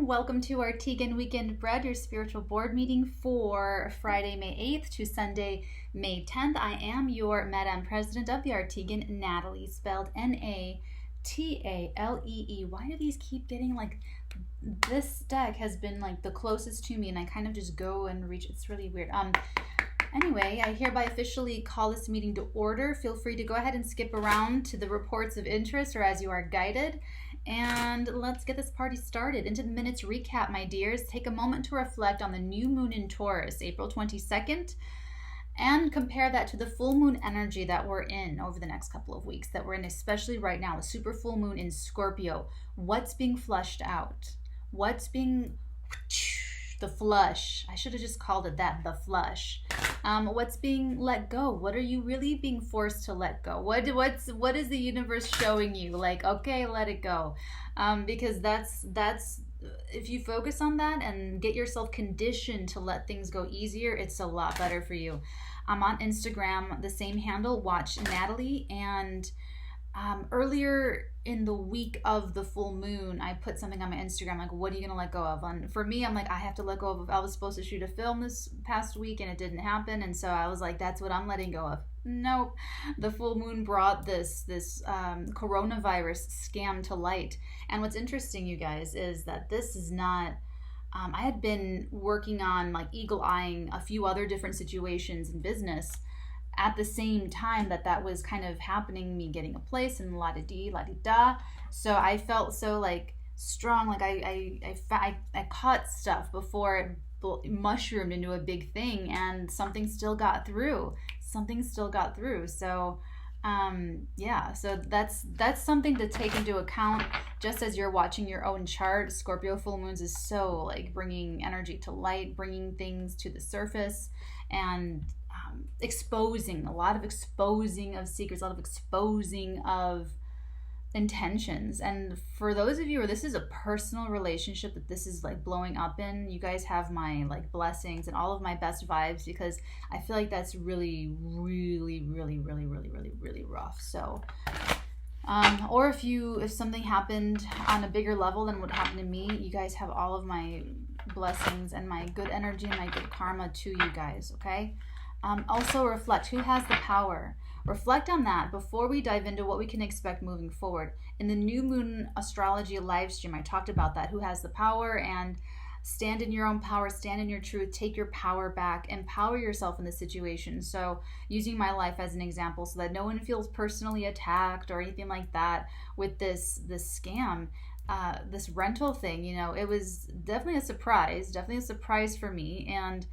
everyone. Welcome to Arteagan Weekend Bread, your spiritual board meeting for Friday, May 8th to Sunday, May 10th. I am your Madam President of the Arteagan, Natalee, spelled Natalee. Why do these keep getting like, this deck has been like the closest to me and I kind of just go and reach. It's really weird. Anyway, I hereby officially call this meeting to order. Feel free to go ahead and skip around to the reports of interest or as you are guided. And let's get this party started. Into the minutes recap, my dears. Take a moment to reflect on the new moon in Taurus, April 22nd, and compare that to the full moon energy that we're in over the next couple of weeks, that we're in, especially right now, the super full moon in Scorpio. What's being flushed out? What's being... the flush. I should have just called it that, the flush. What's being let go? What are you really being forced to let go? What is the universe showing you? Like, okay, let it go. Because that's if you focus on that and get yourself conditioned to let things go easier, it's a lot better for you. I'm on Instagram, the same handle, Watch Natalee, and earlier in the week of the full moon, I put something on my Instagram like, what are you gonna let go of? And for me, I'm like, I have to let go of. I was supposed to shoot a film this past week and it didn't happen, and so I was like, that's what I'm letting go of. Nope. The full moon brought this coronavirus scam to light. And what's interesting, you guys, is that this is not. I had been working on like eagle-eyeing a few other different situations in business at the same time that was kind of happening, me getting a place and la-di-da. So I felt so like strong, like I caught stuff before it mushroomed into a big thing, and something still got through. So yeah, so that's something to take into account just as you're watching your own chart. Scorpio full moons is so like bringing energy to light, bringing things to the surface, and exposing of secrets, a lot of exposing of intentions. And for those of you where this is a personal relationship that this is like blowing up in, you guys have my like blessings and all of my best vibes, because I feel like that's really rough. So or if something happened on a bigger level than what happened to me, you guys have all of my blessings and my good energy and my good karma to you guys, okay? Also reflect, who has the power? Reflect on that before we dive into what we can expect moving forward. In the new moon astrology live stream, I talked about that, who has the power, and stand in your own power, stand in your truth, take your power back, empower yourself in this situation. So using my life as an example so that no one feels personally attacked or anything like that with this scam, this rental thing, you know, it was definitely a surprise for me. And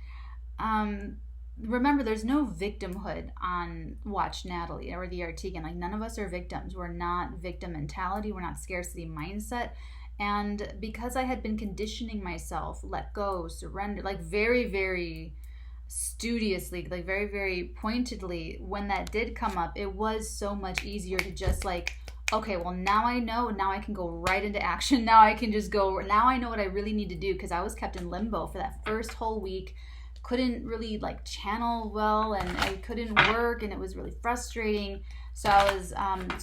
remember, there's no victimhood on Watch Natalee or the Arteagan. Like, none of us are victims. We're not victim mentality. We're not scarcity mindset. And because I had been conditioning myself, let go, surrender, like very, very studiously, like very, very pointedly, when that did come up, it was so much easier to just like, okay, well, now I know, now I can go right into action. Now I can just go, now I know what I really need to do, because I was kept in limbo for that first whole week. Couldn't really like channel well, and I couldn't work, and it was really frustrating. So I was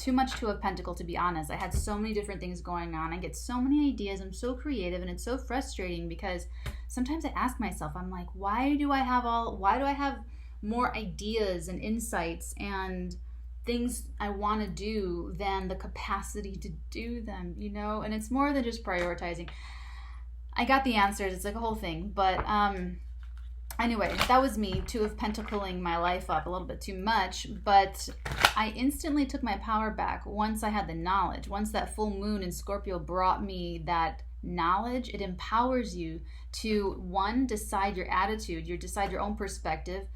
too much Two of Pentacles, to be honest. I had so many different things going on. I get so many ideas. I'm so creative, and it's so frustrating because sometimes I ask myself, I'm like, why do I have more ideas and insights and things I want to do than the capacity to do them, you know? And it's more than just prioritizing. I got the answers. It's like a whole thing, but anyway, that was me, Two of Pentacling my life up a little bit too much, but I instantly took my power back once I had the knowledge. Once that full moon in Scorpio brought me that knowledge, it empowers you to, one, decide your attitude, decide your own perspective.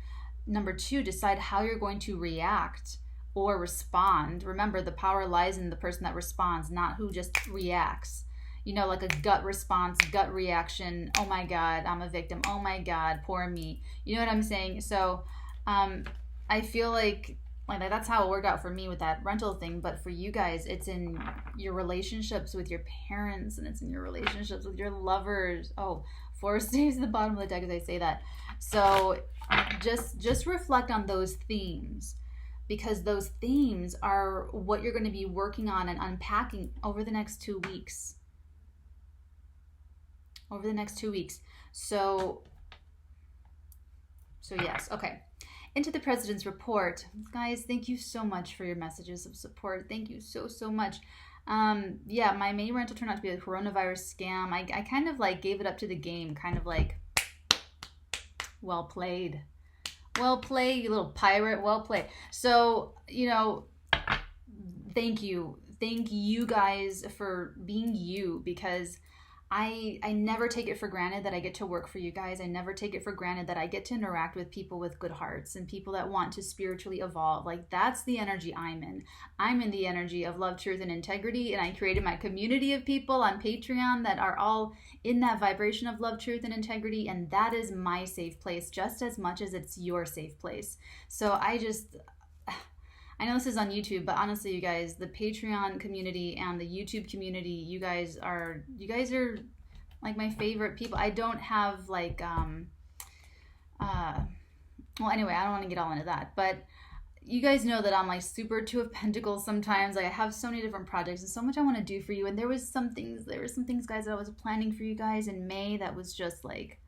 Number two, decide how you're going to react or respond. Remember, the power lies in the person that responds, not who just reacts. You know, like a gut response, gut reaction. Oh my God, I'm a victim. Oh my God, poor me. You know what I'm saying? So I feel like that's how it worked out for me with that rental thing. But for you guys, it's in your relationships with your parents, and it's in your relationships with your lovers. Oh, 4 stays at the bottom of the deck as I say that. So just reflect on those themes, because those themes are what you're going to be working on and unpacking over the next 2 weeks. over the next 2 weeks. So yes, okay. Into the President's Report. Guys, thank you so much for your messages of support. Thank you so, so much. Yeah, my May rental turned out to be a coronavirus scam. I kind of like gave it up to the game, kind of like, well played. Well played, you little pirate. Well played. So, you know, thank you. Thank you guys for being you, because I never take it for granted that I get to work for you guys. I never take it for granted that I get to interact with people with good hearts and people that want to spiritually evolve. Like, that's the energy I'm in. I'm in the energy of love, truth, and integrity. And I created my community of people on Patreon that are all in that vibration of love, truth, and integrity. And that is my safe place just as much as it's your safe place. So I know this is on YouTube, but honestly, you guys, the Patreon community and the YouTube community, you guys are like my favorite people. I don't have like, well, anyway, I don't want to get all into that, but you guys know that I'm like super Two of Pentacles sometimes. Like, I have so many different projects and so much I want to do for you. And there were some things, guys, that I was planning for you guys in May that was just like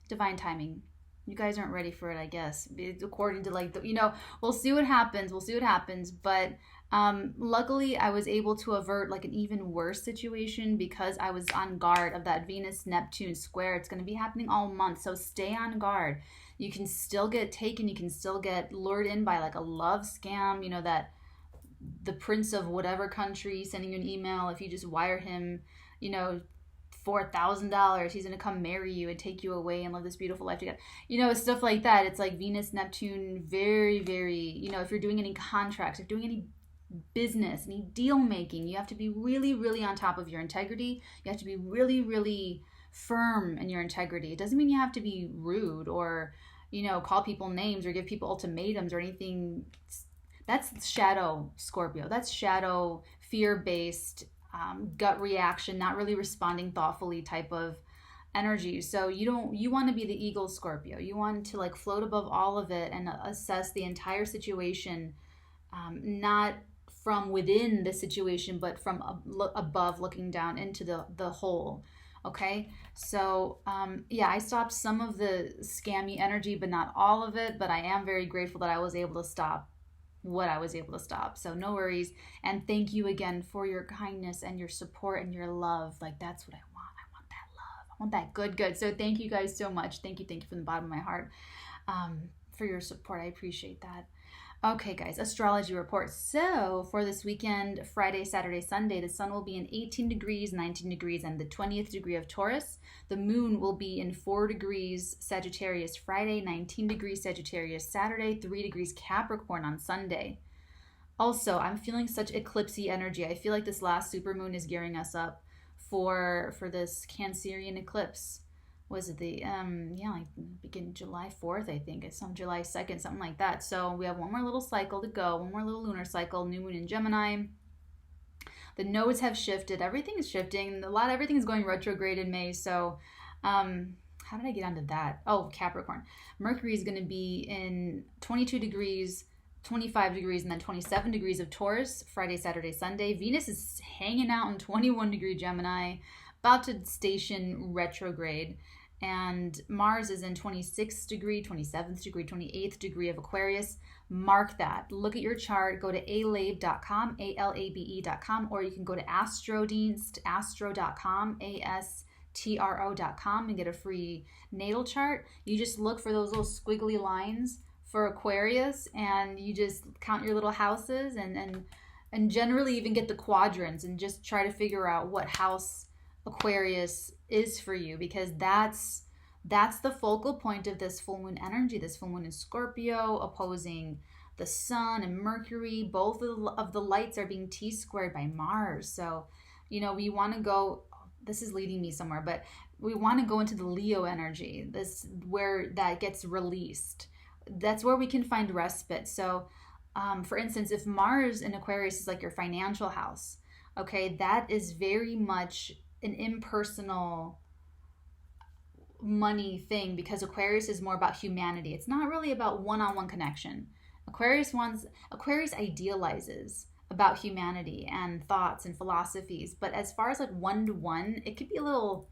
divine timing. You guys aren't ready for it, I guess, according to like we'll see what happens. But luckily I was able to avert like an even worse situation because I was on guard of that Venus-Neptune square. It's going to be happening all month, so stay on guard. You can still get taken. You can still get lured in by like a love scam, that the prince of whatever country sending you an email. If you just wire him, $4,000, he's going to come marry you and take you away and live this beautiful life together. Stuff like that. It's like Venus, Neptune, very, very, if you're doing any contracts, if you're doing any business, any deal making, you have to be really, really on top of your integrity. You have to be really, really firm in your integrity. It doesn't mean you have to be rude or, call people names or give people ultimatums or anything. That's shadow Scorpio. That's shadow fear-based, gut reaction, not really responding thoughtfully type of energy. So you want to be the eagle Scorpio. You want to like float above all of it and assess the entire situation, not from within the situation, but from above, looking down into the whole. Okay. So, yeah, I stopped some of the scammy energy, but not all of it, but I am very grateful that I was able to stop what I was able to stop. So no worries. And thank you again for your kindness and your support and your love. Like, that's what I want. I want that love. I want that good. So thank you guys so much. Thank you from the bottom of my heart, for your support. I appreciate that. Okay, guys, Astrology Report. So for this weekend, Friday, Saturday, Sunday, the sun will be in 18 degrees, 19 degrees, and the 20th degree of Taurus. The moon will be in 4 degrees Sagittarius Friday, 19 degrees Sagittarius Saturday, 3 degrees Capricorn on Sunday. Also, I'm feeling such eclipsey energy. I feel like this last supermoon is gearing us up for this Cancerian eclipse. Was it the like beginning July 4th, I think. It's some July 2nd, something like that. So we have one more little cycle to go, one more little lunar cycle, new moon in Gemini. The nodes have shifted. Everything is shifting. Everything is going retrograde in May. So how did I get onto that? Oh, Capricorn. Mercury is going to be in 22 degrees, 25 degrees, and then 27 degrees of Taurus, Friday, Saturday, Sunday. Venus is hanging out in 21 degree Gemini, about to station retrograde. And Mars is in 26th degree, 27th degree, 28th degree of Aquarius. Mark that. Look at your chart. Go to alabe.com, ALABE.com, or you can go to astro.com, ASTRO.com, and get a free natal chart. You just look for those little squiggly lines for Aquarius, and you just count your little houses and generally even get the quadrants and just try to figure out what house Aquarius is for you, because that's the focal point of this full moon energy. This full moon in Scorpio opposing the sun and Mercury. Both of the lights are being T-squared by Mars. So, we want to go, this is leading me somewhere, but we want to go into the Leo energy, this where that gets released. That's where we can find respite. So, for instance, if Mars in Aquarius is like your financial house, okay, that is very much an impersonal money thing, because Aquarius is more about humanity. It's not really about one-on-one connection. Aquarius idealizes about humanity and thoughts and philosophies. But as far as like one-to-one, it could be a little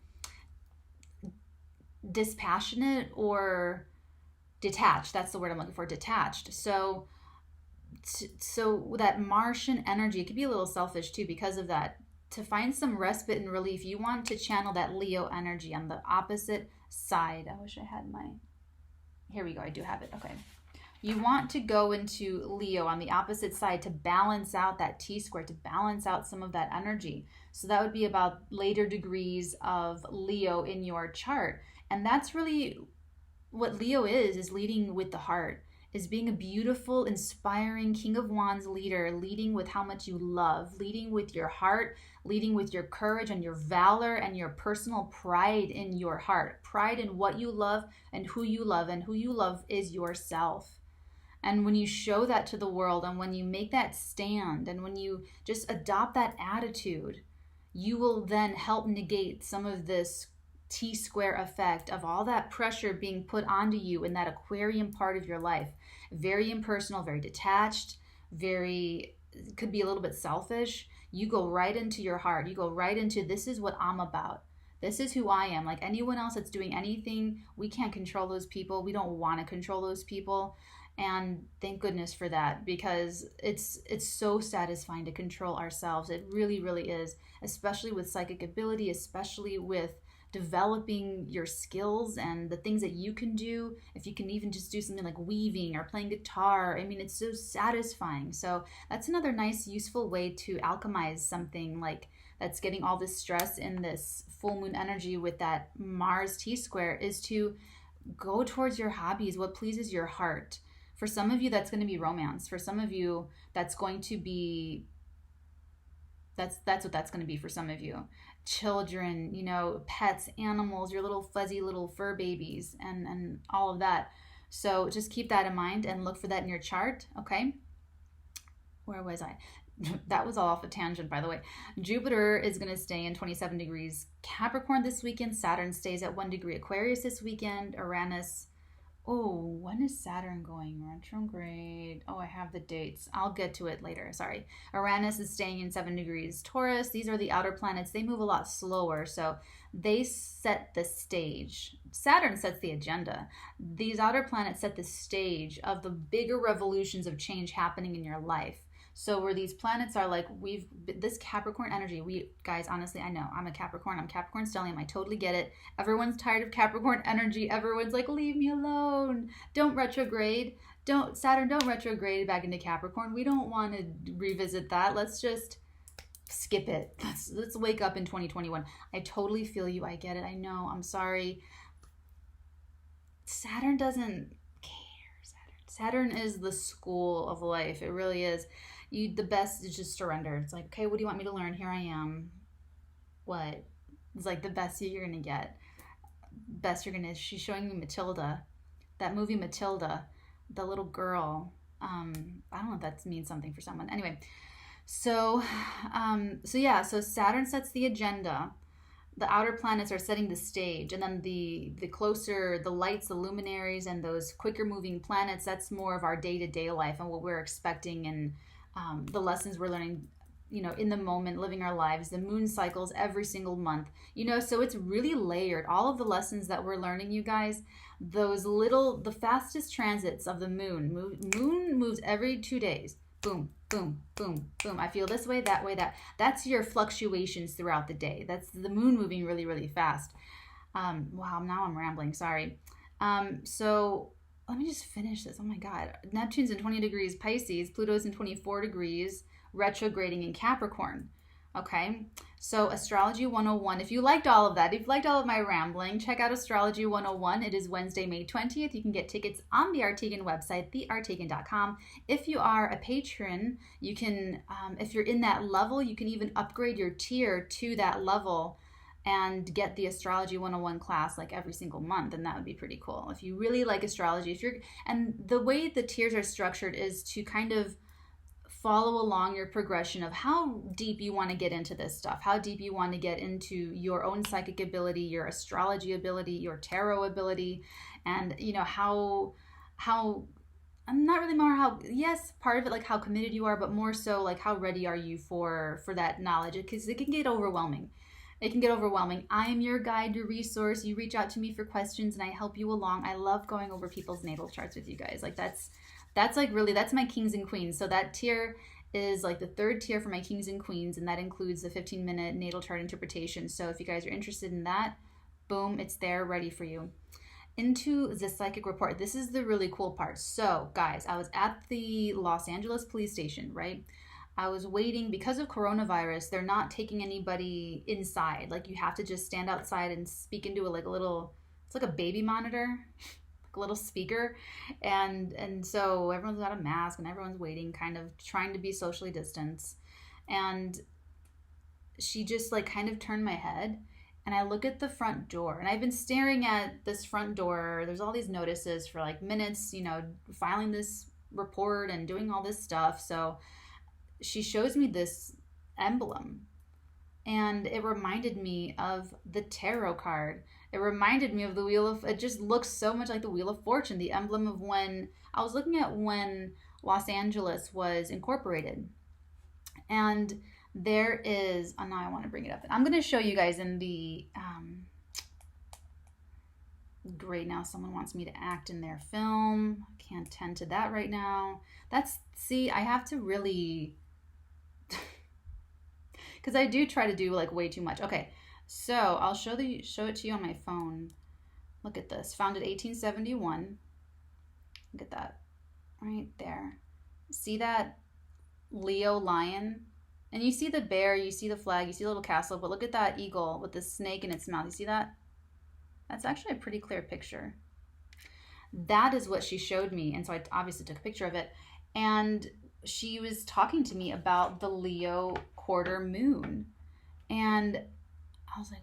dispassionate or detached. That's the word I'm looking for, detached. So that Martian energy, it could be a little selfish too because of that. To find some respite and relief, you want to channel that Leo energy on the opposite side. I wish I had my, here we go, I do have it, okay. You want to go into Leo on the opposite side to balance out that T-square, to balance out some of that energy. So that would be about later degrees of Leo in your chart. And that's really what Leo is leading with the heart, is being a beautiful, inspiring King of Wands leader, leading with how much you love, leading with your heart, leading with your courage and your valor and your personal pride in your heart, pride in what you love and who you love is yourself. And when you show that to the world, and when you make that stand, and when you just adopt that attitude, you will then help negate some of this T-square effect of all that pressure being put onto you in that Aquarian part of your life. Very impersonal, very detached, could be a little bit selfish. You go right into your heart. You go right into, this is what I'm about. This is who I am. Like anyone else that's doing anything, we can't control those people. We don't want to control those people. And thank goodness for that, because it's so satisfying to control ourselves. It really, really is, especially with psychic ability, especially with developing your skills and the things that you can do. If you can even just do something like weaving or playing guitar, I mean, it's so satisfying. So that's another nice, useful way to alchemize something like that's getting all this stress in this full moon energy with that Mars T-square, is to go towards your hobbies, what pleases your heart. For some of you, that's going to be romance. For some of you, that's going to be, that's what that's going to be for some of you. Children, pets, animals, your little fuzzy little fur babies, and all of that. So just keep that in mind and look for that in your chart, okay? Where was I? That was all off a tangent, by the way. Jupiter is going to stay in 27 degrees Capricorn this weekend. Saturn stays at 1 degree Aquarius this weekend. Uranus, when is Saturn going retrograde? I have the dates. I'll get to it later. Sorry. Uranus is staying in 7 degrees Taurus. These are the outer planets. They move a lot slower, so they set the stage. Saturn sets the agenda. These outer planets set the stage of the bigger revolutions of change happening in your life. So where these planets are like, this Capricorn energy, guys, honestly, I know, I'm a Capricorn, I'm Capricorn stellium, I totally get it. Everyone's tired of Capricorn energy. Everyone's like, leave me alone. Don't retrograde. Saturn, don't retrograde back into Capricorn. We don't want to revisit that. Let's just skip it. Let's wake up in 2021. I totally feel you. I get it. I know. I'm sorry. Saturn doesn't care. Saturn is the school of life. It really is. The best is just surrender. It's like, okay, what do you want me to learn? Here I am. What? It's like the best you're going to get. She's showing me Matilda. That movie Matilda, the little girl. I don't know if that means something for someone. Anyway, so Saturn sets the agenda. The outer planets are setting the stage, and then the closer, the lights, the luminaries, and those quicker moving planets, that's more of our day-to-day life and what we're expecting, and the lessons we're learning, in the moment, living our lives, the moon cycles every single month, so it's really layered. All of the lessons that we're learning, you guys, the fastest transits of the moon moves every 2 days. Boom, boom, boom, boom. I feel this way, that way, that. That's your fluctuations throughout the day. That's the moon moving really, really fast. Wow, now I'm rambling. Sorry. So let me just finish this. Oh my God. Neptune's in 20 degrees Pisces. Pluto's in 24 degrees, retrograding in Capricorn. Okay. So Astrology 101. If you liked all of that, if you liked all of my rambling, check out Astrology 101. It is Wednesday, May 20th. You can get tickets on the Arteagan website, thearteagan.com. If you are a patron, you can, if you're in that level, you can even upgrade your tier to that level and get the Astrology 101 class like every single month, and that would be pretty cool. If you really like astrology, and the way the tiers are structured is to kind of follow along your progression of how deep you want to get into this stuff, how deep you want to get into your own psychic ability, your astrology ability, your tarot ability, and how I'm not really more how, yes, part of it, like how committed you are, but more so like how ready are you for that knowledge, because it can get overwhelming. It can get overwhelming. I am your guide, your resource. You reach out to me for questions and I help you along. I love going over people's natal charts with you guys. Like that's like really, that's my kings and queens. So that tier is like the third tier for my kings and queens, and that includes the 15-minute natal chart interpretation. So if you guys are interested in that, boom, it's there ready for you. Into the psychic report. This is the really cool part. So guys, I was at the Los Angeles police station, right? I was waiting because of coronavirus. They're not taking anybody inside. Like you have to just stand outside and speak into a little, it's like a baby monitor, like a little speaker. And so everyone's got a mask and everyone's waiting, kind of trying to be socially distanced. And she just like kind of turned my head. And I look at the front door, and I've been staring at this front door. There's all these notices for like minutes, you know, filing this report and doing all this stuff. So she shows me this emblem, and it reminded me of the tarot card. It reminded me of the Wheel of, it just looks so much like the Wheel of Fortune, the emblem of when, I was looking at when Los Angeles was incorporated. And there is, oh, now I want to bring it up. I'm going to show you guys in the, great, now someone wants me to act in their film. Can't tend to that right now. That's, see, I have to really, because I do try to do like way too much. Okay, so I'll show it to you on my phone. Look at this, founded 1871. Look at that, right there. See that Leo lion? And you see the bear, you see the flag, you see the little castle, but look at that eagle with the snake in its mouth. You see that? That's actually a pretty clear picture. That is what she showed me. And so I obviously took a picture of it. And she was talking to me about the Leo quarter moon. And I was like,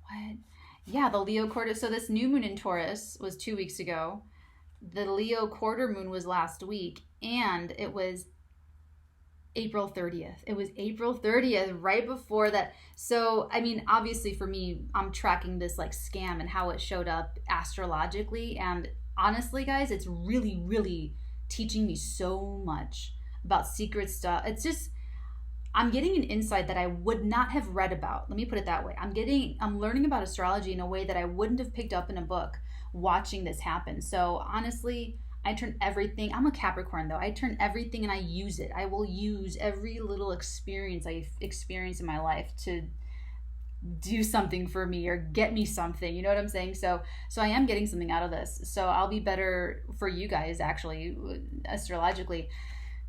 what? Yeah, the Leo quarter. So this new moon in Taurus was 2 weeks ago. The Leo quarter moon was last week. And it was April 30th. It was April 30th, right before that. So, I mean, obviously for me, I'm tracking this like scam and how it showed up astrologically. And honestly, guys, it's really, really teaching me so much about secret stuff. It's just, I'm getting an insight that I would not have read about. Let me put it that way. I'm learning about astrology in a way that I wouldn't have picked up in a book watching this happen. So honestly, I turn everything, I'm a Capricorn though, I turn everything and I use it. I will use every little experience I experience in my life to do something for me or get me something, you know what I'm saying? So I am getting something out of this. So I'll be better for you guys actually, astrologically.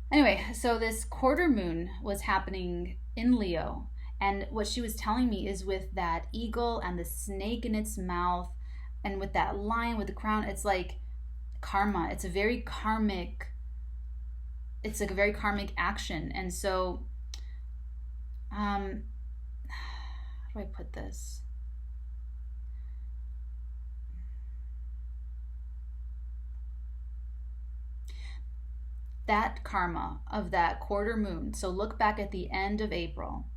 Anyway, so this quarter moon was happening in Leo. And what she was telling me is with that eagle and the snake in its mouth and with that lion with the crown, it's like karma. It's a very karmic, it's like a very karmic action. And so how do I put this? That karma of that quarter moon, so look back at the end of April,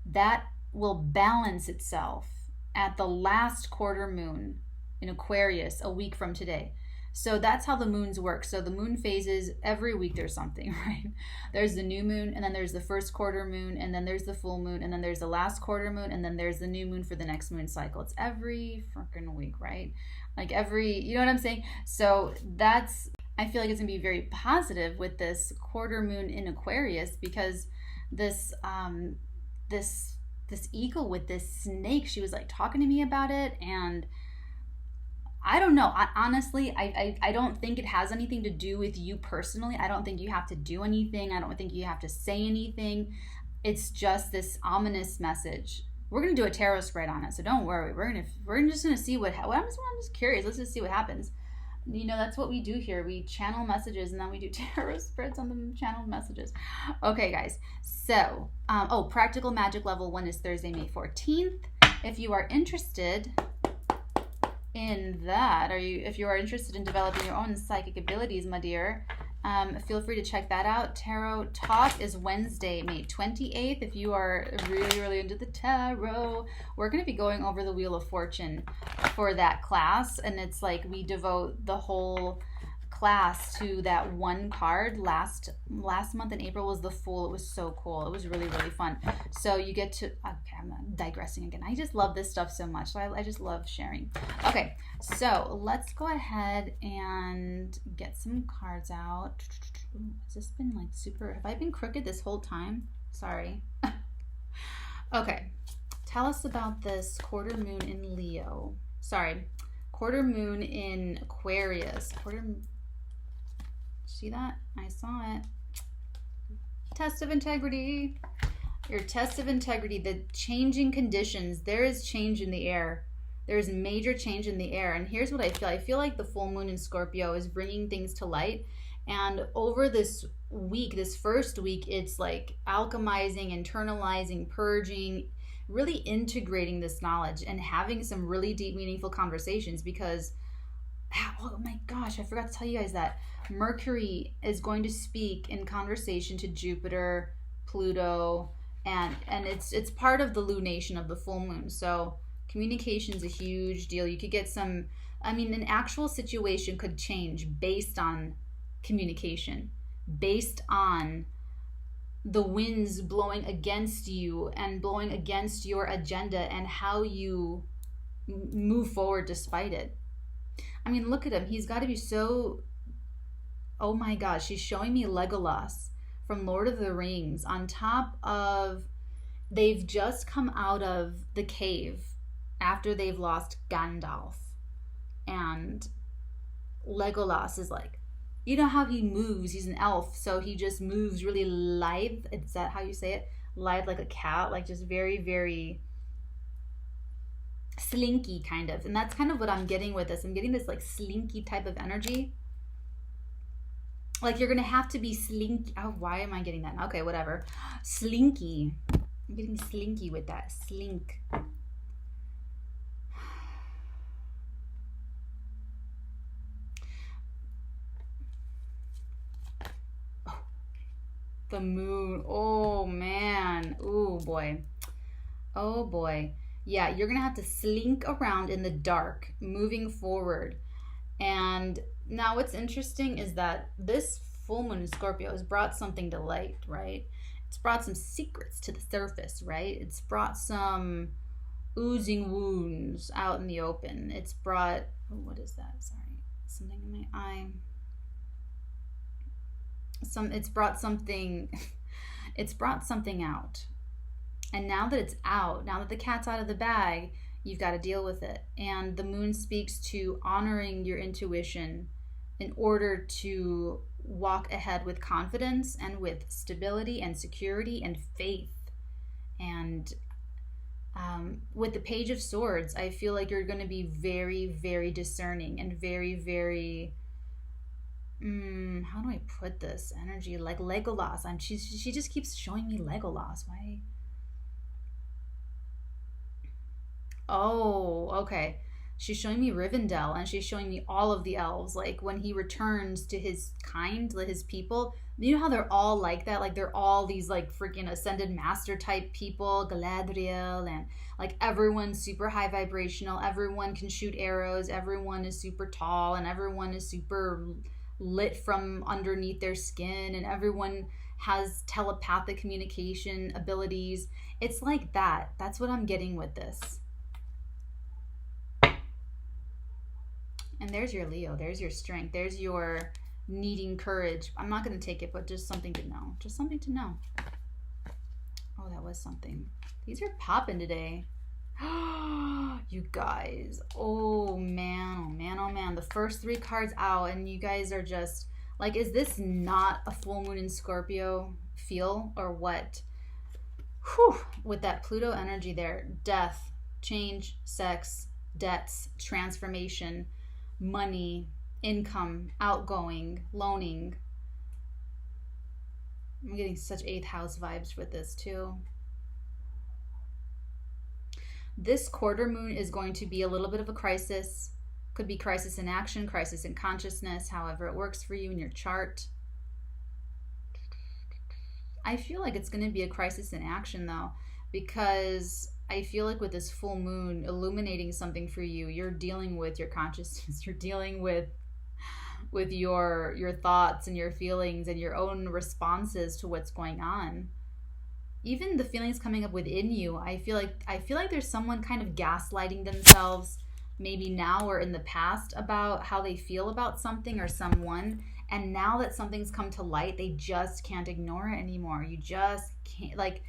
that will balance itself at the last quarter moon in Aquarius a week from today. So that's how the moons work. So the moon phases, every week there's something, right? There's the new moon, and then there's the first quarter moon, and then there's the full moon, and then there's the last quarter moon, and then there's the new moon for the next moon cycle. It's every freaking week, right? Like every, you know what I'm saying? So that's, I feel like it's gonna be very positive with this quarter moon in Aquarius, because this this eagle with this snake, she was like talking to me about it, and I don't know. Honestly, I don't think it has anything to do with you personally. I don't think you have to do anything. I don't think you have to say anything. It's just this ominous message. We're gonna do a tarot spread on it, so don't worry. We're just gonna see I'm just curious. Let's just see what happens. You know, that's what we do here. We channel messages and then we do tarot spreads on the channeled messages. Okay, guys. So, Practical Magic Level 1 is Thursday, May 14th. If you are interested in that, if you are interested in developing your own psychic abilities, my dear, feel free to check that out. Tarot Talk is Wednesday, May 28th. If you are really, really into the tarot, we're going to be going over the Wheel of Fortune for that class. And it's like we devote the whole class to that one card last month in April was the Fool. It was so cool. It was really, really fun. So you get to, okay, I'm digressing again. I just love this stuff so much. So I just love sharing. Okay, so let's go ahead and get some cards out. Ooh, has this been like super, have I been crooked this whole time? Sorry. Okay, tell us about this quarter moon in Leo. Sorry, quarter moon in Aquarius. See that? I saw it. Test of integrity. Your test of integrity, the changing conditions. There is change in the air. There is major change in the air. And here's what I feel. I feel like the full moon in Scorpio is bringing things to light. And over this week, this first week, it's like alchemizing, internalizing, purging, really integrating this knowledge and having some really deep, meaningful conversations because, oh my gosh, I forgot to tell you guys that Mercury is going to speak in conversation to Jupiter, Pluto, and it's part of the lunation of the full moon. So communication is a huge deal. You could get some, I mean, an actual situation could change based on communication, based on the winds blowing against you and blowing against your agenda and how you move forward despite it. I mean, look at him. He's got to be so, oh my gosh, she's showing me Legolas from Lord of the Rings on top of, they've just come out of the cave after they've lost Gandalf. And Legolas is like, you know how he moves, he's an elf, so he just moves really lithe. Is that how you say it? Lithe, like a cat, like just very, very slinky kind of. And that's kind of what I'm getting with this. I'm getting this like slinky type of energy. Like you're gonna have to be slinky. Oh, why am I getting that? Okay, whatever. Slinky. I'm getting slinky with that. Slink. The moon. Oh man. Oh boy. Oh boy. Yeah, you're gonna have to slink around in the dark moving forward. And now what's interesting is that this full moon in Scorpio has brought something to light, right? It's brought some secrets to the surface, right? It's brought some oozing wounds out in the open. It's brought, oh, what is that? Sorry, something in my eye. It's brought something out. And now that it's out, now that the cat's out of the bag, you've got to deal with it. And the moon speaks to honoring your intuition in order to walk ahead with confidence and with stability and security and faith. And with the Page of Swords, I feel like you're going to be very, very discerning and very, very... how do I put this energy? Like Legolas. She just keeps showing me Legolas. Why? Oh, okay. She's showing me Rivendell, and she's showing me all of the elves. Like when he returns to his kind, his people. You know how they're all like that? Like they're all these like freaking ascended master type people, Galadriel, and like everyone's super high vibrational. Everyone can shoot arrows. Everyone is super tall, and everyone is super lit from underneath their skin, and everyone has telepathic communication abilities. It's like that. That's what I'm getting with this. And there's your Leo. There's your strength. There's your needing courage. I'm not going to take it, but just something to know. Just something to know. Oh, that was something. These are popping today. You guys. Oh, man. Oh, man. Oh, man. The first 3 cards out, and you guys are just... Like, is this not a full moon in Scorpio feel, or what? Whew. With that Pluto energy there. Death, change, sex, debts, transformation, money, income, outgoing, loaning. I'm getting such 8th house vibes with this too. This quarter moon is going to be a little bit of a crisis. Could be crisis in action, crisis in consciousness, however it works for you in your chart. I feel like it's going to be a crisis in action though, because I feel like with this full moon illuminating something for you, you're dealing with your consciousness. You're dealing with with your thoughts and your feelings and your own responses to what's going on. Even the feelings coming up within you, I feel like there's someone kind of gaslighting themselves, maybe now or in the past, about how they feel about something or someone. And now that something's come to light, they just can't ignore it anymore. You just can't, like,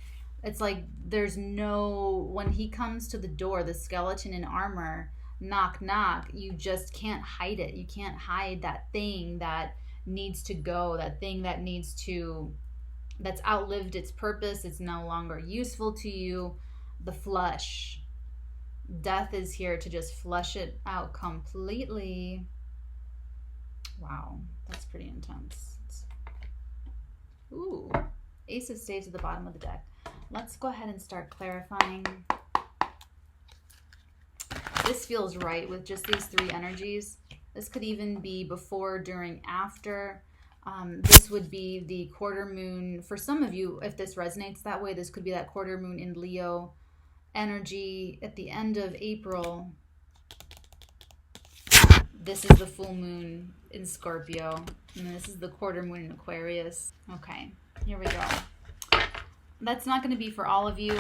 it's like there's no, when he comes to the door, the skeleton in armor, knock, knock, you just can't hide it. You can't hide that thing that needs to go, that thing that needs to, that's outlived its purpose. It's no longer useful to you. The flush. Death is here to just flush it out completely. Wow, that's pretty intense. Ooh, Ace of Spades at the bottom of the deck. Let's go ahead and start clarifying. This feels right with just these three energies. This could even be before, during, after. This would be the quarter moon. For some of you, if this resonates that way, this could be that quarter moon in Leo energy at the end of April. This is the full moon in Scorpio. And this is the quarter moon in Aquarius. Okay, here we go. That's not going to be for all of you.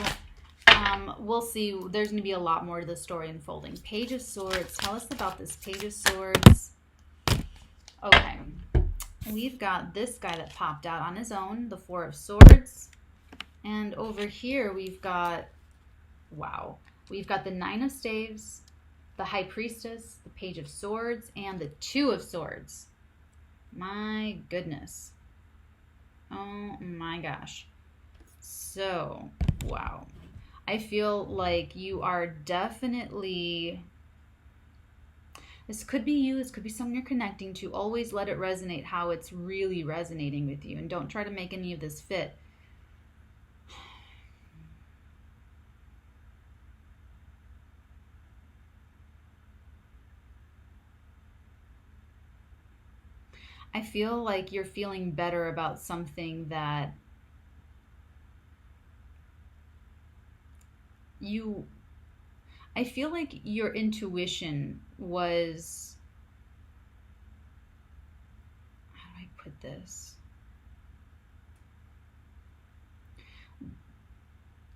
We'll see. There's going to be a lot more to the story unfolding. Page of Swords. Tell us about this Page of Swords. Okay. We've got this guy that popped out on his own, the Four of Swords. And over here we've got, wow, we've got the Nine of Staves, the High Priestess, the Page of Swords, and the Two of Swords. My goodness. Oh my gosh. So, wow. I feel like you are definitely, this could be you, this could be someone you're connecting to. Always let it resonate how it's really resonating with you, and don't try to make any of this fit. I feel like you're feeling better about something that I feel like your intuition was, how do I put this?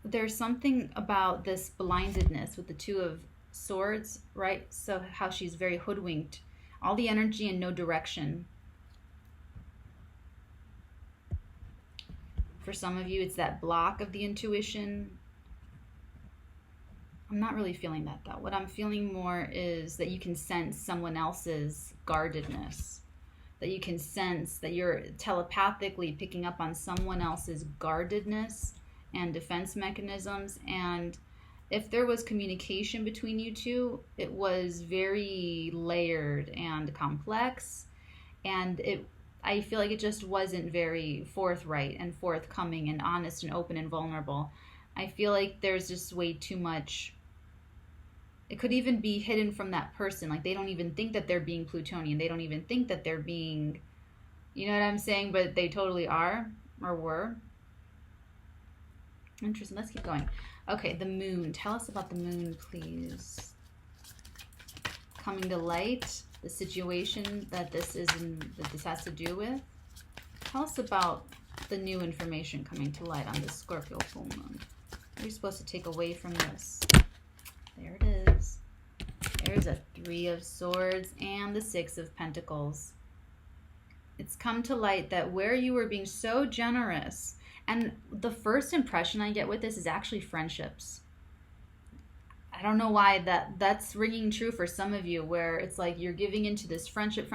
There's something about this blindedness with the Two of Swords, right? So how she's very hoodwinked. All the energy and no direction. For some of you, it's that block of the intuition. I'm not really feeling that though. What I'm feeling more is that you can sense someone else's guardedness. That you can sense that you're telepathically picking up on someone else's guardedness and defense mechanisms. And if there was communication between you two, it was very layered and complex. And I feel like it just wasn't very forthright and forthcoming and honest and open and vulnerable. I feel like there's just way too much. It could even be hidden from that person. Like they don't even think that they're being Plutonian. They don't even think that they're being, you know what I'm saying? But they totally are or were. Interesting. Let's keep going. Okay, the moon. Tell us about the moon, please. Coming to light, the situation that this has to do with. Tell us about the new information coming to light on this Scorpio full moon. What are you supposed to take away from this? There it is. There's a Three of Swords and the Six of Pentacles. It's come to light that where you were being so generous, and the first impression I get with this is actually friendships. I don't know why that's ringing true for some of you, where it's like you're giving into this friendship,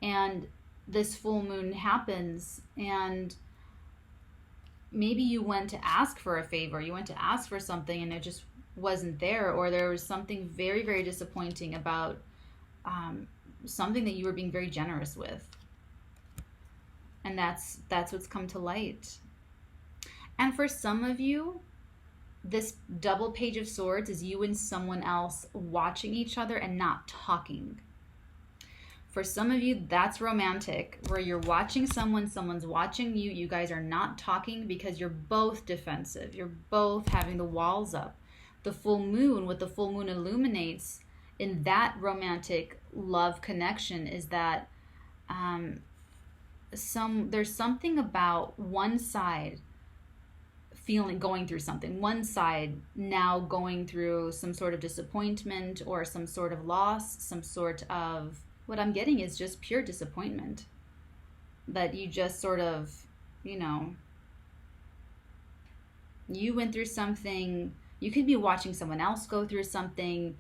and this full moon happens, and maybe you went to ask for a favor, you went to ask for something, and it just wasn't there, or there was something very, very disappointing about something that you were being very generous with. And that's what's come to light. And for some of you, this double Page of Swords is you and someone else watching each other and not talking. For some of you, that's romantic, where you're watching someone's watching you, you guys are not talking because you're both defensive. You're both having the walls up. The full moon, what the full moon illuminates in that romantic love connection is that there's something about one side going through something, one side now going through some sort of disappointment or some sort of loss, some sort of, what I'm getting is just pure disappointment, that you just sort of, you went through something. You could be watching someone else go through something.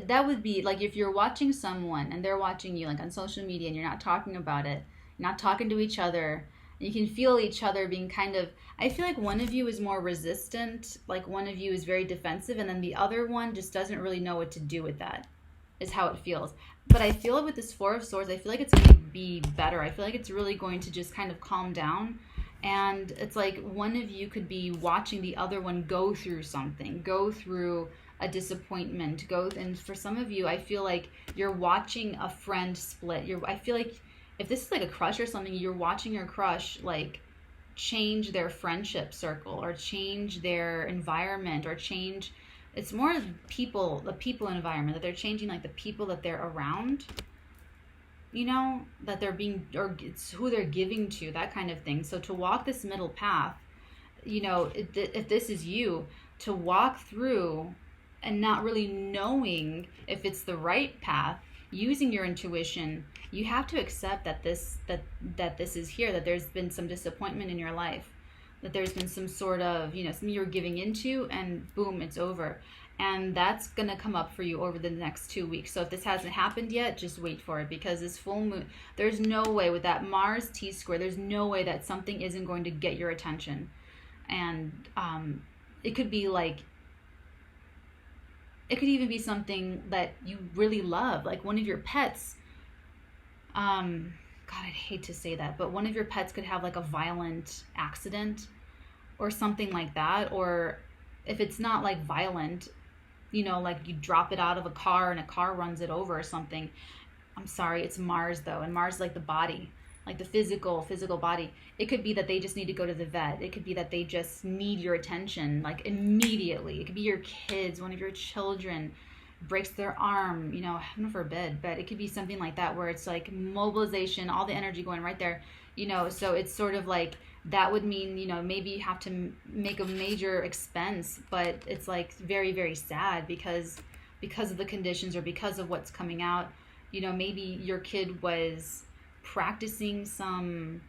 That would be like if you're watching someone and they're watching you, like on social media, and you're not talking about it, not talking to each other. You can feel each other being kind of, I feel like one of you is more resistant, like one of you is very defensive, and then the other one just doesn't really know what to do with that, is how it feels. But I feel like with this Four of Swords, I feel like it's going to be better. I feel like it's really going to just kind of calm down. And it's like one of you could be watching the other one go through something, go through a disappointment, and for some of you, I feel like you're watching a friend split. I feel like if this is like a crush or something, you're watching your crush like change their friendship circle or change their environment or change. It's more the people environment, that they're changing like the people that they're around, that they're being, or it's who they're giving to, that kind of thing. So to walk this middle path, if this is you, to walk through and not really knowing if it's the right path, using your intuition, you have to accept that this is here, that there's been some disappointment in your life, that there's been some sort of, something you're giving into, and boom, it's over. And that's going to come up for you over the next 2 weeks. So if this hasn't happened yet, just wait for it, because this full moon, there's no way with that Mars T-square, there's no way that something isn't going to get your attention. And it could be like, it could even be something that you really love, like one of your pets. God, I'd hate to say that, but one of your pets could have like a violent accident or something like that. Or if it's not like violent, like you drop it out of a car and a car runs it over or something. I'm sorry, it's Mars though, and Mars like the body, like the physical body. It could be that they just need to go to the vet. It could be that they just need your attention like immediately. It could be your kids, one of your children breaks their arm, heaven forbid, but it could be something like that where it's like mobilization, all the energy going right there, so it's sort of like, that would mean, maybe you have to make a major expense, but it's like very, very sad because of the conditions or because of what's coming out. Maybe your kid was practicing some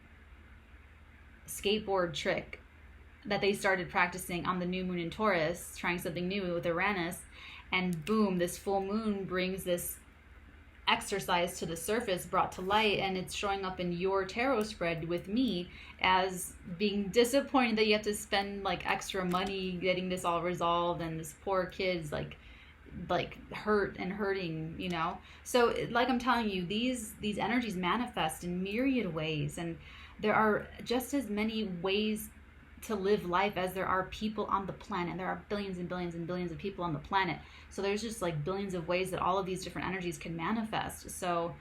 skateboard trick that they started practicing on the new moon in Taurus, trying something new with Uranus, and boom, this full moon brings this exercise to the surface, brought to light, and it's showing up in your tarot spread with me as being disappointed that you have to spend like extra money getting this all resolved, and this poor kid's like hurting. So like I'm telling you, these energies manifest in myriad ways, and there are just as many ways to live life as there are people on the planet. There are billions and billions and billions of people on the planet. So there's just like billions of ways that all of these different energies can manifest. So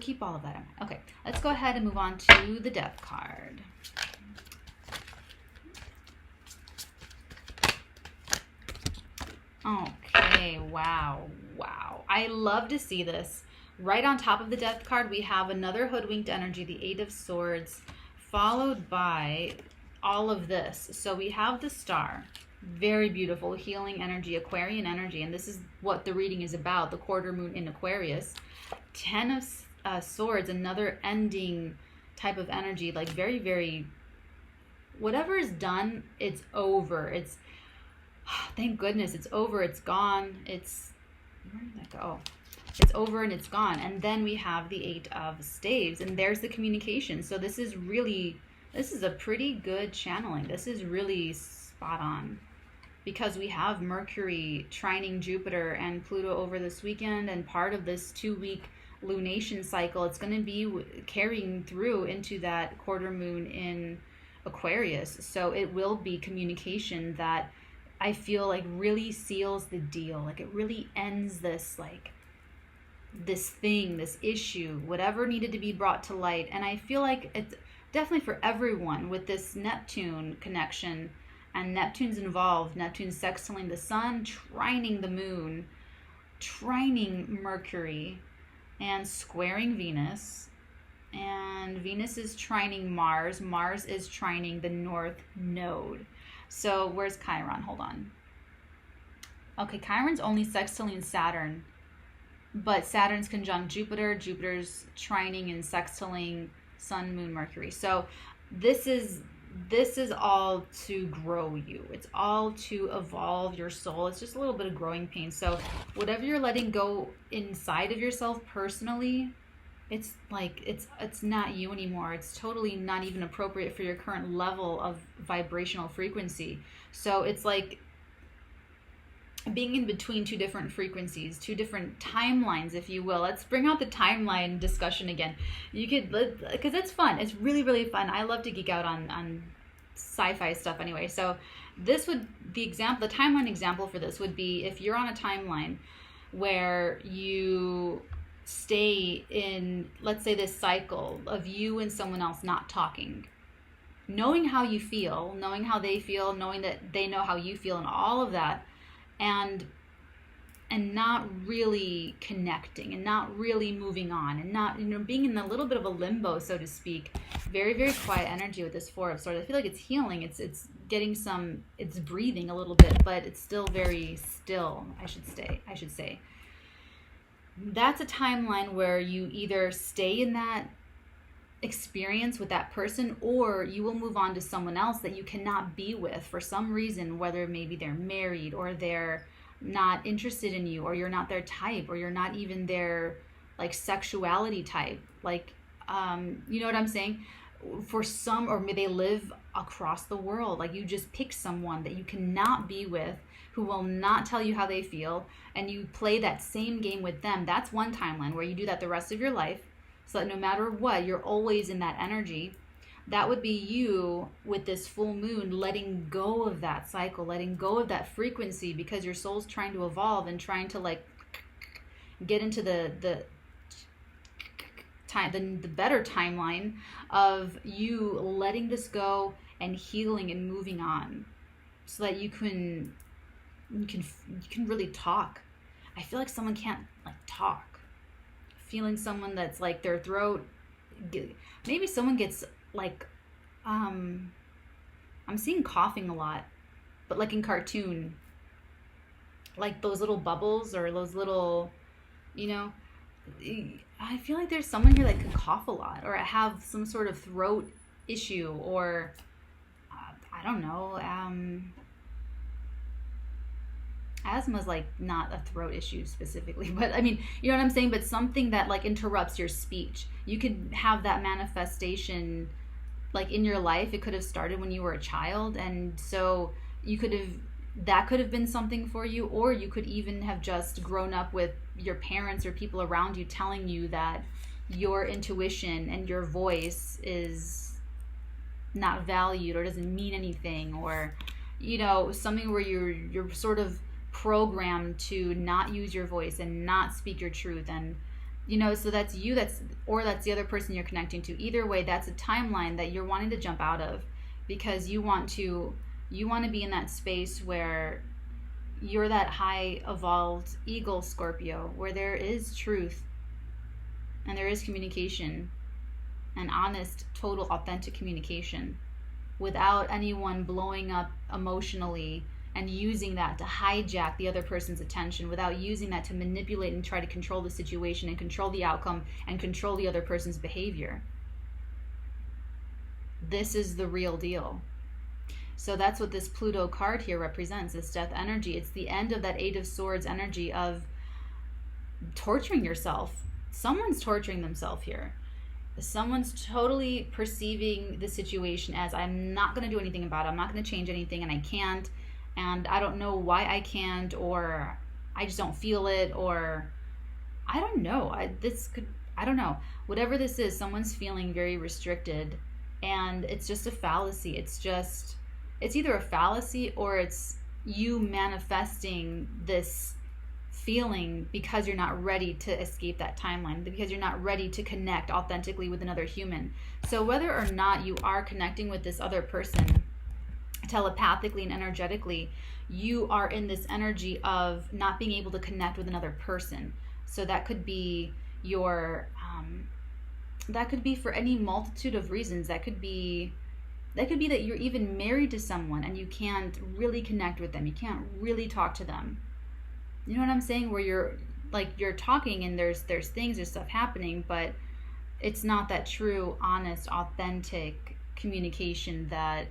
keep all of that in mind. Okay, let's go ahead and move on to the Death card. Okay, wow. I love to see this. Right on top of the Death card, we have another hoodwinked energy, the Eight of Swords, followed by all of this. So we have the Star, very beautiful, healing energy, Aquarian energy, and this is what the reading is about, the quarter moon in Aquarius. 10 of Swords, another ending type of energy, like very, very, whatever is done, it's over. It's, thank goodness, it's over, it's gone, where did that go? It's over and it's gone. And then we have the Eight of Staves, and there's the communication. So this is a pretty good channeling. This is really spot on, because we have Mercury trining Jupiter and Pluto over this weekend, and part of this 2-week lunation cycle, it's going to be carrying through into that quarter moon in Aquarius. So it will be communication that I feel like really seals the deal. Like it really ends this, like this thing, this issue, whatever needed to be brought to light. And I feel like it's definitely for everyone with this Neptune connection, and Neptune's involved. Neptune's sextiling the sun, trining the moon. trining Mercury and squaring Venus. And Venus is trining Mars. Mars is trining the North Node. So where's Chiron? Hold on. Okay, Chiron's only sextiling Saturn. But Saturn's conjunct Jupiter. Jupiter's trining and sextiling Sun, Moon, Mercury. So this is all to grow you. It's all to evolve your soul. It's just a little bit of growing pain. So whatever you're letting go inside of yourself personally, it's like it's not you anymore. It's totally not even appropriate for your current level of vibrational frequency. So it's like being in between two different frequencies, two different timelines, if you will. Let's bring out the timeline discussion again. You could, because it's fun. It's really, really fun. I love to geek out on sci-fi stuff anyway. So this would, the timeline example for this would be if you're on a timeline where you stay in, let's say, this cycle of you and someone else not talking, knowing how you feel, knowing how they feel, knowing that they know how you feel, and all of that, and not really connecting, and not really moving on, and not, being in a little bit of a limbo, so to speak. Very, very quiet energy with this Four of Swords. I feel like it's healing. It's getting some, it's breathing a little bit, but it's still very still, I should say. That's a timeline where you either stay in that experience with that person, or you will move on to someone else that you cannot be with for some reason, whether maybe they're married, or they're not interested in you, or you're not their type, or you're not even their like sexuality type, like you know what I'm saying, for some, or maybe they live across the world. Like you just pick someone that you cannot be with, who will not tell you how they feel, and you play that same game with them. That's one timeline where you do that the rest of your life, so that no matter what, you're always in that energy. That would be you with this full moon, letting go of that cycle, letting go of that frequency, because your soul's trying to evolve and trying to like get into the better timeline of you letting this go and healing and moving on, so that you can really talk. I feel like someone can't like talk. Feeling someone that's like their throat, maybe someone gets like I'm seeing coughing a lot, but like in cartoon, like those little bubbles, or those little, I feel like there's someone here that can cough a lot, or have some sort of throat issue, or I don't know, asthma's like not a throat issue specifically, but I mean, you know what I'm saying, but something that like interrupts your speech. You could have that manifestation like in your life. It could have started when you were a child, and so that could have been something for you, or you could even have just grown up with your parents or people around you telling you that your intuition and your voice is not valued, or doesn't mean anything, or something where you're sort of programmed to not use your voice and not speak your truth. And so that's you, or that's the other person you're connecting to. Either way, that's a timeline that you're wanting to jump out of, because you want to be in that space where you're that high evolved eagle Scorpio, where there is truth and there is communication, and honest, total, authentic communication, without anyone blowing up emotionally and using that to hijack the other person's attention, without using that to manipulate and try to control the situation and control the outcome and control the other person's behavior. This is the real deal. So that's what this Pluto card here represents, this death energy. It's the end of that Eight of Swords energy of torturing yourself. Someone's torturing themselves here. Someone's totally perceiving the situation as, I'm not going to do anything about it. I'm not going to change anything, and I can't. And I don't know why I can't, or I just don't feel it, or I don't know. I don't know. Whatever this is, someone's feeling very restricted, and it's just a fallacy. It's either a fallacy, or it's you manifesting this feeling because you're not ready to escape that timeline, because you're not ready to connect authentically with another human. So whether or not you are connecting with this other person, telepathically and energetically, you are in this energy of not being able to connect with another person. So that could be your that could be for any multitude of reasons. That could be that you're even married to someone and you can't really connect with them. You can't really talk to them. You know what I'm saying? Where you're talking and there's things, there's stuff happening, but it's not that true, honest, authentic communication that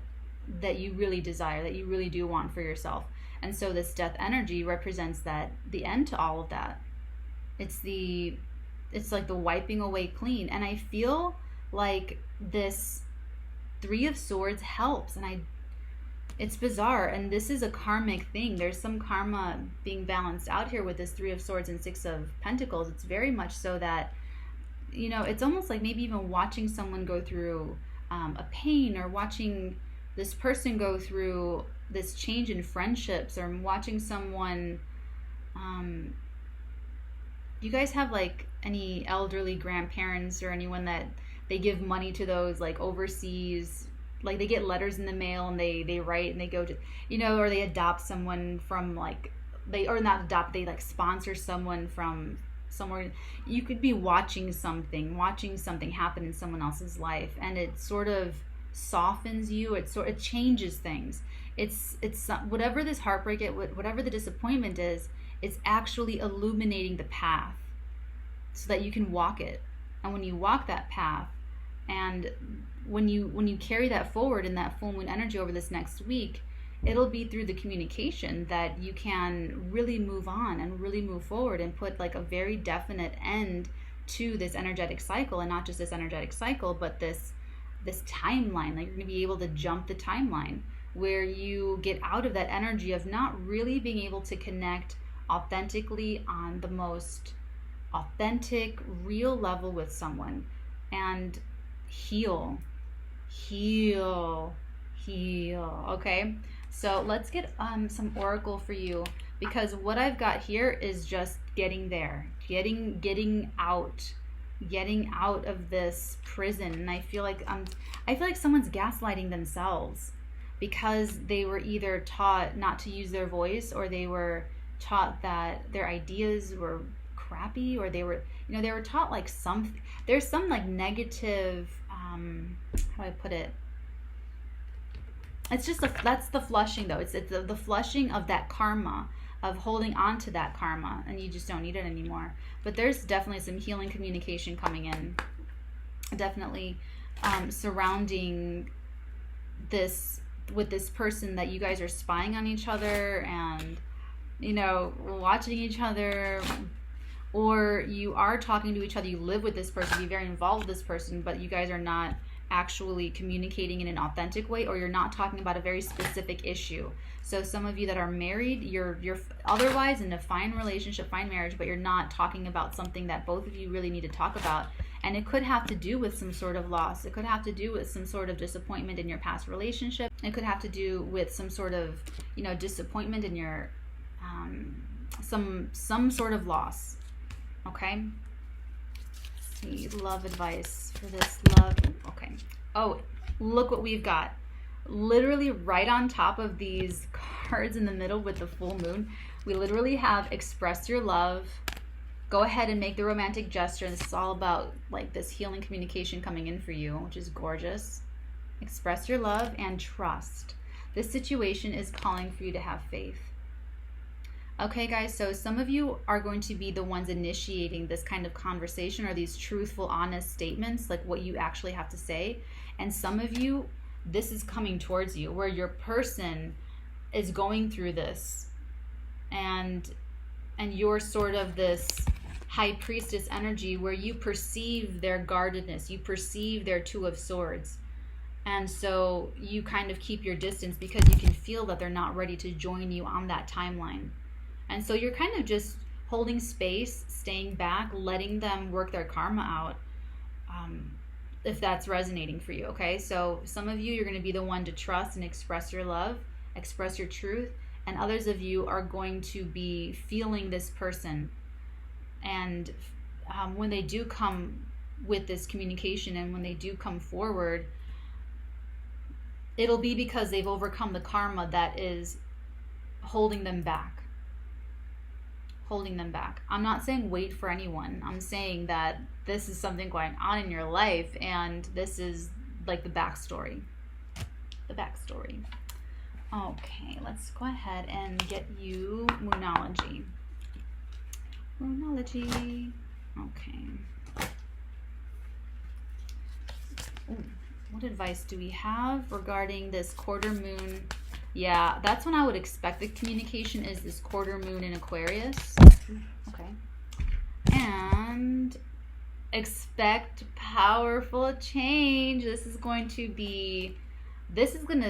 you really desire, that you really do want for yourself. And so this death energy represents the end to all of that. It's like the wiping away clean. And I feel like this Three of Swords helps, and it's bizarre, and this is a karmic thing. There's some karma being balanced out here with this Three of Swords and Six of Pentacles. It's very much so that, it's almost like maybe even watching someone go through a pain, or watching this person go through this change in friendships, or watching someone, you guys have like any elderly grandparents or anyone that they give money to those like overseas, like they get letters in the mail and they write and they go to, or they adopt someone from they like sponsor someone from somewhere. You could be watching something happen in someone else's life, and it sort of softens you. It changes things. It's whatever this heartbreak, whatever the disappointment is, it's actually illuminating the path so that you can walk it. And when you walk that path, and when you carry that forward in that full moon energy over this next week, it'll be through the communication that you can really move on and really move forward and put like a very definite end to this energetic cycle. And not just this energetic cycle, but this timeline. Like, you're going to be able to jump the timeline where you get out of that energy of not really being able to connect authentically on the most authentic, real level with someone, and heal. Okay, so let's get some oracle for you, because what I've got here is just getting there, getting out of this prison. And I feel like someone's gaslighting themselves, because they were either taught not to use their voice, or they were taught that their ideas were crappy, or they were taught like there's some like negative, how do I put it? It's just that's the flushing though. It's the flushing of that karma, of holding on to that karma, and you just don't need it anymore. But there's definitely some healing communication coming in, definitely surrounding this, with this person that you guys are spying on each other and watching each other, or you are talking to each other, you live with this person, you're very involved with this person, but you guys are not actually communicating in an authentic way, or you're not talking about a very specific issue. So some of you that are married, you're otherwise in a fine relationship, fine marriage, but you're not talking about something that both of you really need to talk about. And it could have to do with some sort of loss. It could have to do with some sort of disappointment in your past relationship. It could have to do with some sort of, disappointment in your, some sort of loss. Okay. Let's see, love advice for this love. Okay. Oh, look what we've got. Literally right on top of these cards in the middle with the full moon, we literally have express your love. Go ahead and make the romantic gesture. This is all about like this healing communication coming in for you, which is gorgeous. Express your love and trust. This situation is calling for you to have faith. Okay, guys, so some of you are going to be the ones initiating this kind of conversation, or these truthful, honest statements, like what you actually have to say. And some of you, this is coming towards you, where your person is going through this, and you're sort of this high priestess energy where you perceive their guardedness, you perceive their Two of Swords. And so you kind of keep your distance because you can feel that they're not ready to join you on that timeline. And so you're kind of just holding space, staying back, letting them work their karma out, if that's resonating for you, okay? So some of you, you're going to be the one to trust and express your love, express your truth, and others of you are going to be feeling this person. And when they do come with this communication, and when they do come forward, it'll be because they've overcome the karma that is holding them back. Holding them back. I'm not saying wait for anyone. I'm saying that this is something going on in your life, and this is like the backstory. The backstory. Okay, let's go ahead and get you Moonology. Moonology. Okay. Ooh, what advice do we have regarding this quarter moon? Yeah, that's when I would expect the communication is this quarter moon in Aquarius. Okay. And expect powerful change. This is going to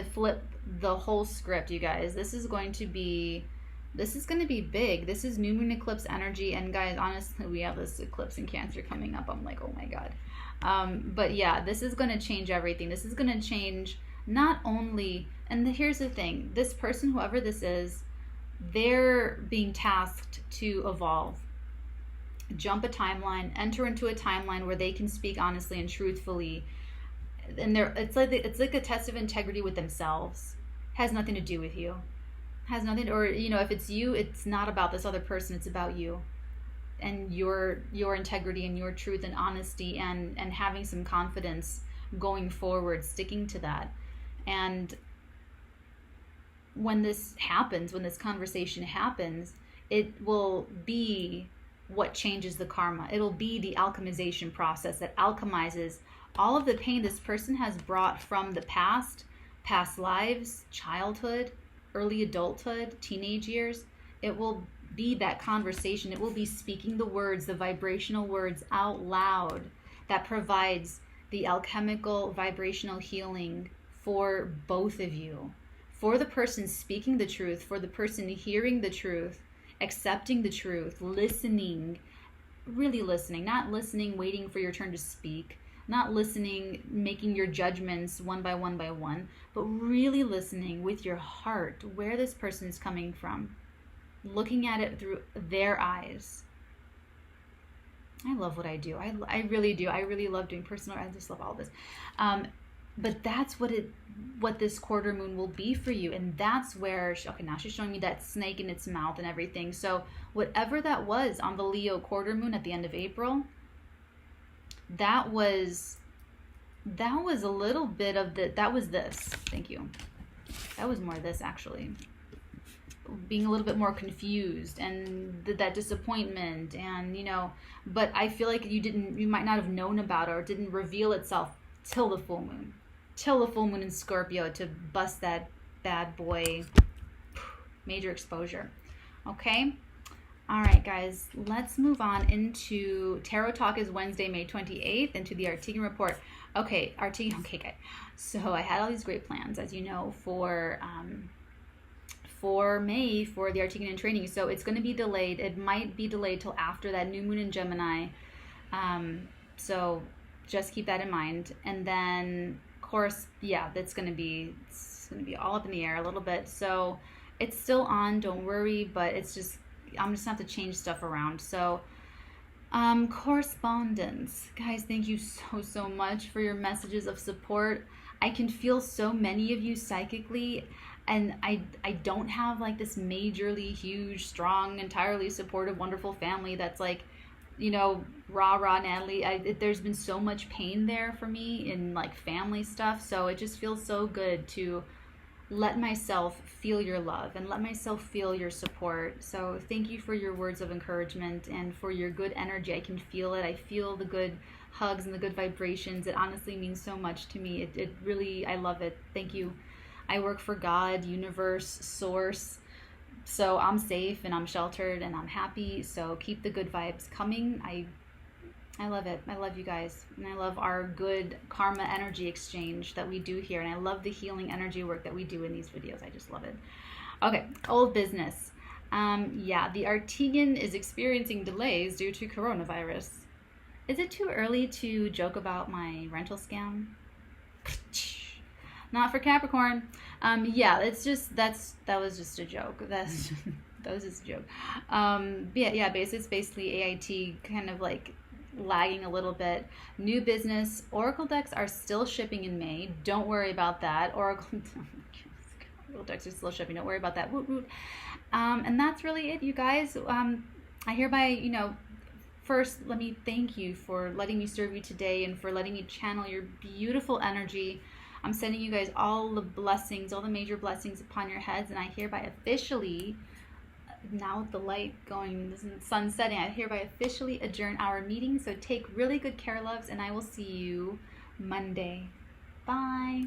flip the whole script, you guys. This is going to be big. This is new moon eclipse energy. And guys, honestly, we have this eclipse in Cancer coming up. I'm like, oh my God. But yeah, this is going to change everything. This is going to change not only, and here's the thing, this person, whoever this is, they're being tasked to evolve, jump a timeline, enter into a timeline where they can speak honestly and truthfully. And it's like a test of integrity with themselves. Has nothing to do with you. Has nothing, or if it's you, it's not about this other person. It's about you and your integrity and your truth and honesty and having some confidence going forward, sticking to that. And when this happens, when this conversation happens, it will be what changes the karma. It'll be the alchemization process that alchemizes all of the pain this person has brought from the past lives, childhood, early adulthood, teenage years. It will be that conversation. It will be speaking the words, the vibrational words out loud that provides the alchemical vibrational healing for both of you, for the person speaking the truth, for the person hearing the truth, accepting the truth, listening, really listening, not listening, waiting for your turn to speak, not listening, making your judgments one by one, but really listening with your heart, where this person is coming from, looking at it through their eyes. I love what I do. I really do. I really love doing personal. I just love all this. But that's what this quarter moon will be for you. And that's where, okay, now she's showing me that snake in its mouth and everything. So whatever that was on the Leo quarter moon at the end of April, that was a little bit of that was this. Thank you. That was more of this, actually. Being a little bit more confused and that disappointment, and but I feel like you might not have known about it, or it didn't reveal itself till the full moon in Scorpio to bust that bad boy. Major exposure. Okay. All right, guys, let's move on into Tarot Talk. Is Wednesday, May 28th, into the Arteagan Report. Okay, Arteagan. Okay, guys. So I had all these great plans, as you know, for May for the Arteagan in training. So it's going to be delayed. It might be delayed till after that new moon in Gemini. So just keep that in mind. And then, of course, yeah, it's going to be all up in the air a little bit. So it's still on. Don't worry, but it's just, I'm just going to have to change stuff around. So correspondence. Guys, thank you so much for your messages of support. I can feel so many of you psychically, and I don't have like this majorly huge, strong, entirely supportive, wonderful family that's like, rah, Natalee. There's been so much pain there for me in like family stuff. So it just feels so good to let myself feel your love and let myself feel your support. So thank you for your words of encouragement and for your good energy. I can feel it. I feel the good hugs and the good vibrations. It honestly means so much to me. It really, I love it. Thank you. I work for God, universe, source. So I'm safe and I'm sheltered and I'm happy. So keep the good vibes coming. I love it. I love you guys. And I love our good karma energy exchange that we do here. And I love the healing energy work that we do in these videos. I just love it. Okay, old business. Yeah, the Arteagan is experiencing delays due to coronavirus. Is it too early to joke about my rental scam? Not for Capricorn. Yeah, it's just, that was just a joke. That was just a joke. Yeah, it's basically AIT kind of like lagging a little bit. New business. Oracle decks are still shipping in May. Don't worry about that. Oracle decks are still shipping. Don't worry about that. Woot woot. And that's really it, you guys. I hereby, first, let me thank you for letting me serve you today and for letting me channel your beautiful energy. I'm sending you guys all the blessings, all the major blessings upon your heads, and I hereby officially, now with the light going, the sun setting, I hereby officially adjourn our meeting. So take really good care, loves, and I will see you Monday. Bye.